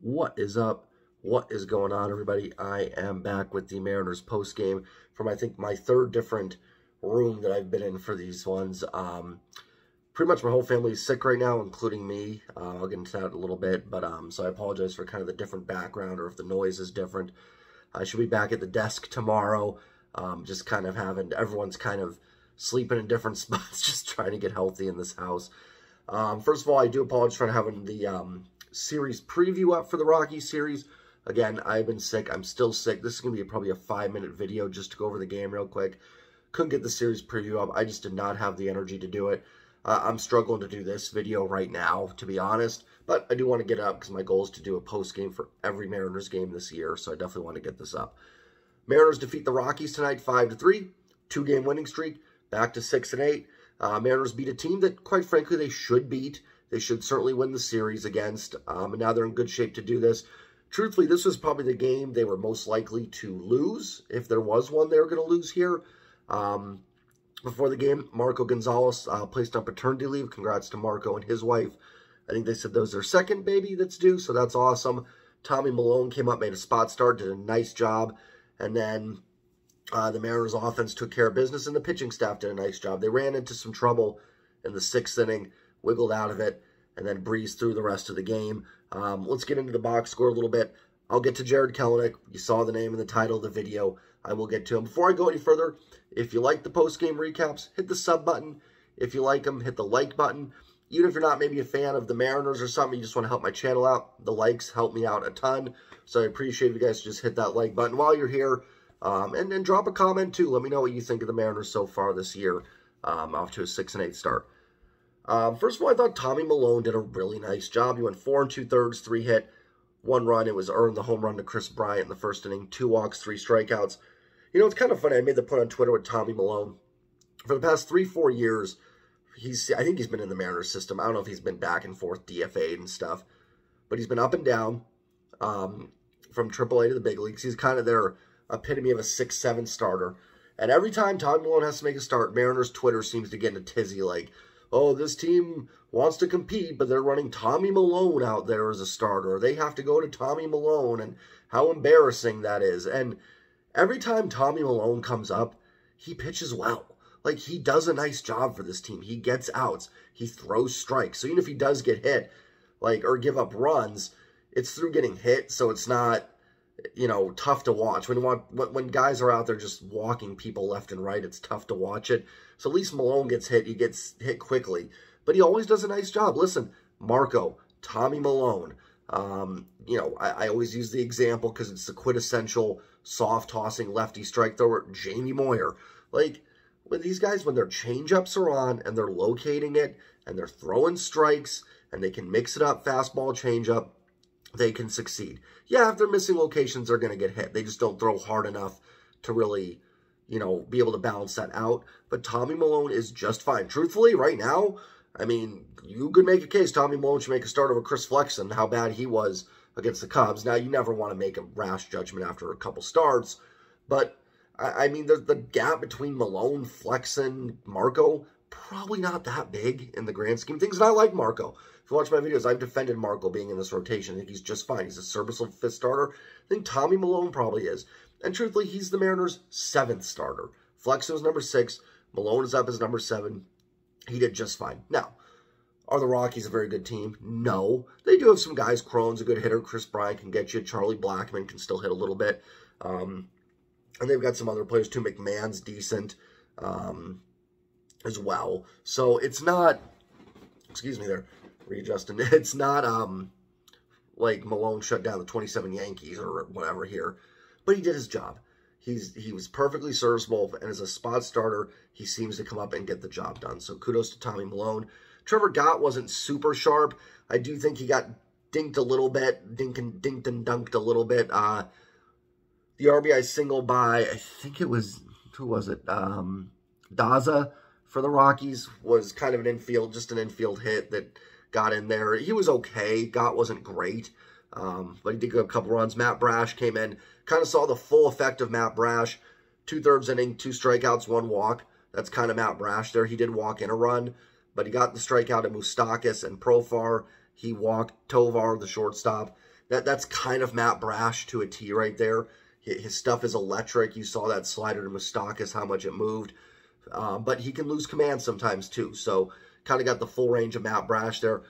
What is up? What is going on, everybody? I am back with the Mariners post-game from, I think, my third different room that I've been in for these ones. Pretty much my whole family is sick right now, including me. I'll get into that a little bit, but so I apologize for kind of the different background or if the noise is different. I should be back at the desk tomorrow, just kind of having, everyone's kind of sleeping in different spots, just trying to get healthy in this house. First of all, I do apologize for not having the series preview up for the Rockies series. Again, I've been sick. I'm still sick. This is going to be probably a 5-minute video just to go over the game real quick. Couldn't get the series preview up. I just did not have the energy to do it. I'm struggling to do this video right now, to be honest. But I do want to get it up because my goal is to do a post-game for every Mariners game this year. So I definitely want to get this up. Mariners defeat the Rockies tonight 5-3. 2-game winning streak. Back to 6-8. Mariners beat a team that, quite frankly, they should beat. They should certainly win the series against, and now they're in good shape to do this. Truthfully, this was probably the game they were most likely to lose. If there was one they were going to lose here. Before the game, Marco Gonzalez placed on paternity leave. Congrats to Marco and his wife. I think they said that was their second baby that's due, so that's awesome. Tommy Milone came up, made a spot start, did a nice job, and then the Mariners offense took care of business, and the pitching staff did a nice job. They ran into some trouble in the 6th inning, wiggled out of it, and then breezed through the rest of the game. Let's get into the box score a little bit. I'll get to Jared Kelenic. You saw the name and the title of the video. I will get to him. Before I go any further, if you like the post-game recaps, hit the sub button. If you like them, hit the like button. Even if you're not maybe a fan of the Mariners or something, you just want to help my channel out, the likes help me out a ton. So I appreciate if you guys just hit that like button while you're here. And then drop a comment, too. Let me know what you think of the Mariners so far this year, off to a 6-8 start. First of all, I thought Tommy Milone did a really nice job. He went 4 2/3, 3 hit, 1 run. It was earned the home run to Chris Bryant in the first inning, 2 walks, 3 strikeouts. You know, it's kind of funny. I made the point on Twitter with Tommy Milone. For the past 3-4 years, I think he's been in the Mariners system. I don't know if he's been back and forth DFA'd and stuff, but he's been up and down from AAA to the big leagues. He's kind of their epitome of a 6-7 starter. And every time Tommy Milone has to make a start, Mariners Twitter seems to get in a tizzy like, oh, this team wants to compete, but they're running Tommy Milone out there as a starter. They have to go to Tommy Milone, and how embarrassing that is. And every time Tommy Milone comes up, he pitches well. Like, he does a nice job for this team. He gets outs. He throws strikes. So even if he does get hit, like, or give up runs, it's through getting hit, so it's not, you know, tough to watch. When guys are out there just walking people left and right, it's tough to watch it. So at least Milone gets hit. He gets hit quickly. But he always does a nice job. Listen, Marco, Tommy Milone. You know, I always use the example because it's the quintessential soft-tossing lefty strike thrower, Jamie Moyer. Like, with these guys, when their changeups are on and they're locating it and they're throwing strikes and they can mix it up, fastball, changeup, they can succeed. Yeah, if they're missing locations, they're going to get hit. They just don't throw hard enough to really, you know, be able to balance that out. But Tommy Milone is just fine. Truthfully, right now, I mean, you could make a case Tommy Milone should make a start over Chris Flexen, how bad he was against the Cubs. Now, you never want to make a rash judgment after a couple starts. But, I mean, the gap between Milone, Flexen, Marco, probably not that big in the grand scheme of things. And I like Marco. If you watch my videos, I've defended Marco being in this rotation. I think he's just fine. He's a serviceable 5th starter. I think Tommy Milone probably is. And truthfully, he's the Mariners' 7th starter. Flexen was number 6. Milone is up as number 7. He did just fine. Now, are the Rockies a very good team? No. They do have some guys. Cron's a good hitter. Chris Bryant can get you. Charlie Blackmon can still hit a little bit. And they've got some other players too. McMahon's decent as well. So it's not, excuse me there, readjusting. It's not like Milone shut down the 27 Yankees or whatever here. But he did his job. He was perfectly serviceable, and as a spot starter, he seems to come up and get the job done. So kudos to Tommy Milone. Trevor Gott wasn't super sharp. I do think he got dinked a little bit, dinked and dunked a little bit. The RBI single by, I think it was, who was it? Daza for the Rockies was kind of an infield, just an infield hit that got in there. He was okay. Gott wasn't great, but he did get a couple runs. Matt Brash came in, kind of saw the full effect of Matt Brash. 2/3 inning, 2 strikeouts, 1 walk. That's kind of Matt Brash there. He did walk in a run, but he got the strikeout at Moustakas and Profar. He walked Tovar, the shortstop. That's kind of Matt Brash to a T right there. His stuff is electric. You saw that slider to Moustakas, how much it moved. But he can lose command sometimes too. So kind of got the full range of Matt Brash there.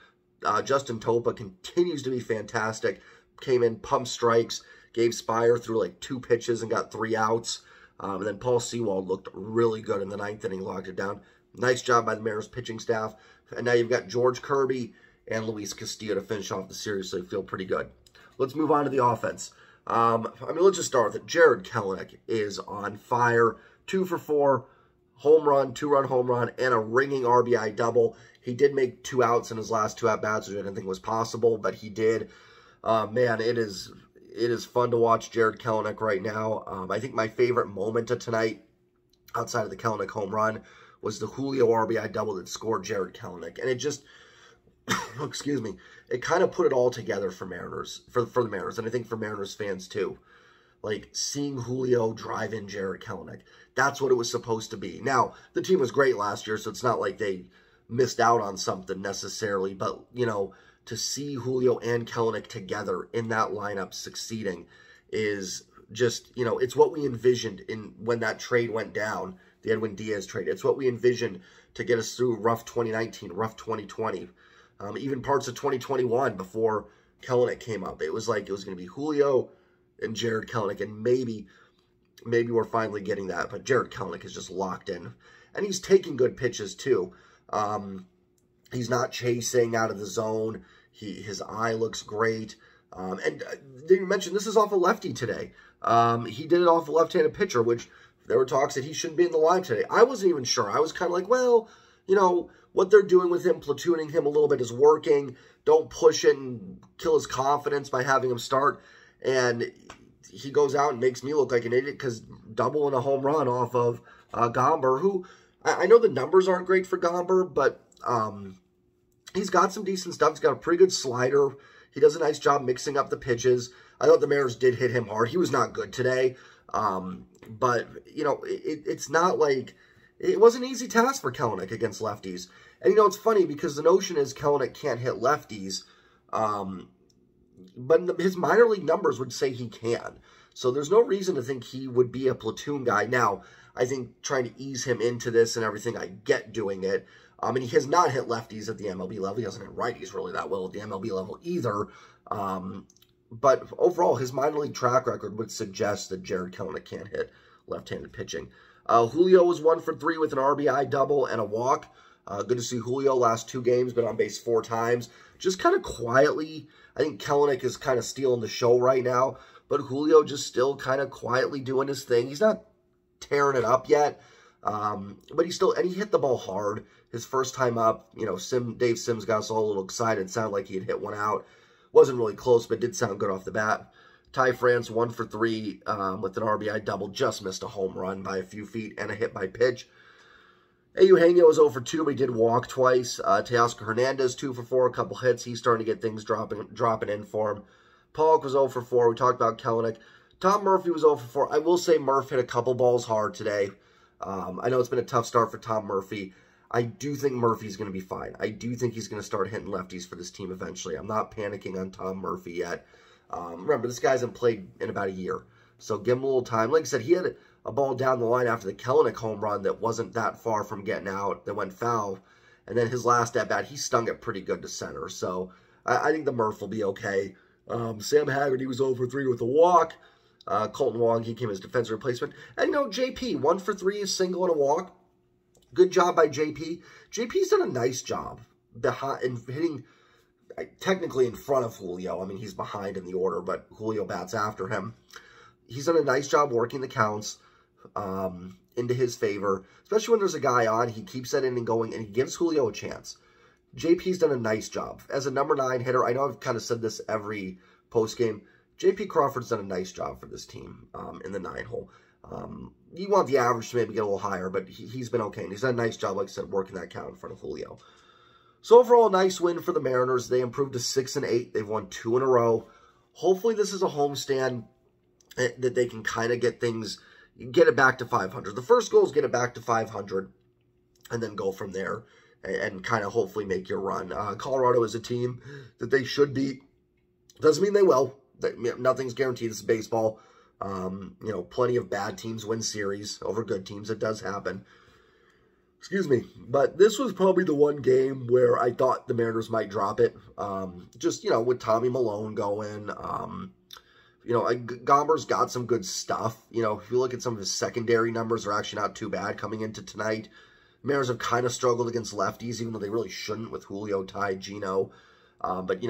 Justin Topa continues to be fantastic. Came in, pumped strikes, gave Spire through like 2 pitches and got 3 outs. And then Paul Sewald looked really good in the 9th inning, locked it down. Nice job by the Mariners pitching staff. And now you've got George Kirby and Luis Castillo to finish off the series, so you feel pretty good. Let's move on to the offense. Let's just start with it. Jared Kelenic is on fire. 2 for 4, home run, 2-run home run, and a ringing RBI double. He did make 2 outs in his last 2 at-bats, which I didn't think was possible, but he did. Man, it is fun to watch Jared Kelenic right now. I think my favorite moment of tonight, outside of the Kelenic home run, was the Julio RBI double that scored Jared Kelenic. And it just, excuse me, it kind of put it all together for Mariners, for the Mariners, and I think for Mariners fans too. Like, seeing Julio drive in Jared Kelenic, that's what it was supposed to be. Now, the team was great last year, so it's not like they missed out on something necessarily, but, you know, to see Julio and Kelenic together in that lineup succeeding is just, you know, it's what we envisioned when that trade went down, the Edwin Diaz trade. It's what we envisioned to get us through rough 2019, rough 2020, even parts of 2021 before Kelenic came up. It was like it was going to be Julio and Jared Kelenic, and maybe we're finally getting that. But Jared Kelenic is just locked in, and he's taking good pitches too. He's not chasing out of the zone. His eye looks great. And didn't mention this is off a lefty today. He did it off a left-handed pitcher, which there were talks that he shouldn't be in the lineup today. I wasn't even sure. I was kind of like, well, you know, what they're doing with him, platooning him a little bit, is working. Don't push it and kill his confidence by having him start. And he goes out and makes me look like an idiot because double and a home run off of Gomber, who I know the numbers aren't great for Gomber, but he's got some decent stuff. He's got a pretty good slider. He does a nice job mixing up the pitches. I thought the Mariners did hit him hard. He was not good today. But, you know, it's not like, it was an easy task for Kelenic against lefties. And, you know, it's funny because the notion is Kelenic can't hit lefties. But his minor league numbers would say he can. So there's no reason to think he would be a platoon guy. Now, I think trying to ease him into this and everything, I get doing it. And he has not hit lefties at the MLB level. He doesn't hit righties really that well at the MLB level either. But overall, his minor league track record would suggest that Jared Kelenic can't hit left-handed pitching. Julio was 1 for 3 with an RBI double and a walk. Good to see Julio last 2 games, been on base 4 times. Just kind of quietly, I think Kelenic is kind of stealing the show right now, but Julio just still kind of quietly doing his thing. He's not tearing it up yet, but he hit the ball hard. His first time up, you know, Dave Sims got us all a little excited. Sounded like he had hit one out. Wasn't really close, but did sound good off the bat. Ty France, 1 for 3 with an RBI double. Just missed a home run by a few feet and a hit by pitch. Eugenio was 0 for 2, but he did walk twice. Teoscar Hernandez, 2 for 4, a couple hits. He's starting to get things dropping in for him. Pollock was 0 for 4. We talked about Kelenic. Tom Murphy was 0 for 4. I will say Murph hit a couple balls hard today. I know it's been a tough start for Tom Murphy. I do think Murphy's going to be fine. I do think he's going to start hitting lefties for this team eventually. I'm not panicking on Tom Murphy yet. Remember, this guy hasn't played in about a year. So give him a little time. Like I said, he had a ball down the line after the Kelenic home run that wasn't that far from getting out, that went foul. And then his last at-bat, he stung it pretty good to center. So I think the Murph will be okay. Sam Haggerty was 0 for 3 with a walk. Colton Wong, he came as defensive replacement. And, you know, JP, 1 for 3, a single and a walk. Good job by JP. JP's done a nice job in hitting technically in front of Julio. I mean, he's behind in the order, but Julio bats after him. He's done a nice job working the counts into his favor, especially when there's a guy on. He keeps that inning going, and he gives Julio a chance. JP's done a nice job. As a number 9 hitter, I know I've kind of said this every postgame, JP Crawford's done a nice job for this team in the 9-hole. You want the average to maybe get a little higher, but he's been okay. And he's done a nice job, like I said, working that count in front of Julio. So overall, a nice win for the Mariners. They improved to 6-8. They've won 2 in a row. Hopefully this is a homestand that they can kind of get it back to 500. The first goal is get it back to 500 and then go from there and kind of hopefully make your run. Colorado is a team that they should beat. Doesn't mean they will. Nothing's guaranteed. This is baseball. Plenty of bad teams win series over good teams. It does happen. Excuse me. But this was probably the one game where I thought the Mariners might drop it. With Tommy Milone going. Gomber's got some good stuff. If you look at some of his secondary numbers, they're actually not too bad coming into tonight. Mariners have kind of struggled against lefties, even though they really shouldn't with Julio, Ty, Gino. But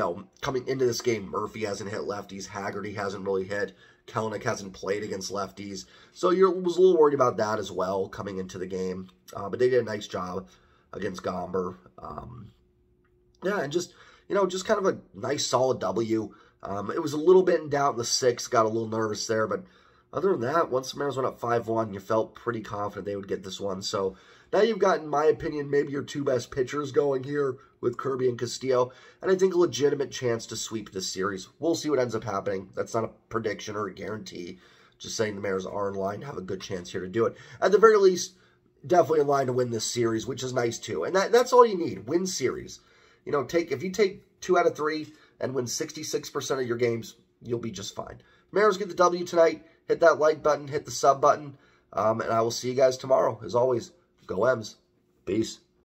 coming into this game, Murphy hasn't hit lefties. Haggerty hasn't really hit. Kelenic hasn't played against lefties. So was a little worried about that as well coming into the game. But they did a nice job against Gomber. And just kind of a nice, solid W. It was a little bit in doubt in the 6th. Got a little nervous there. But other than that, once the Mariners went up 5-1, you felt pretty confident they would get this one. So now you've got, in my opinion, maybe your 2 best pitchers going here with Kirby and Castillo. And I think a legitimate chance to sweep this series. We'll see what ends up happening. That's not a prediction or a guarantee. Just saying the Mariners are in line to have a good chance here to do it. At the very least, definitely in line to win this series, which is nice too. And that's all you need. Win series. If you take 2 out of 3 and win 66% of your games, you'll be just fine. Mariners get the W tonight. Hit that like button. Hit the sub button. And I will see you guys tomorrow. As always, go M's. Peace.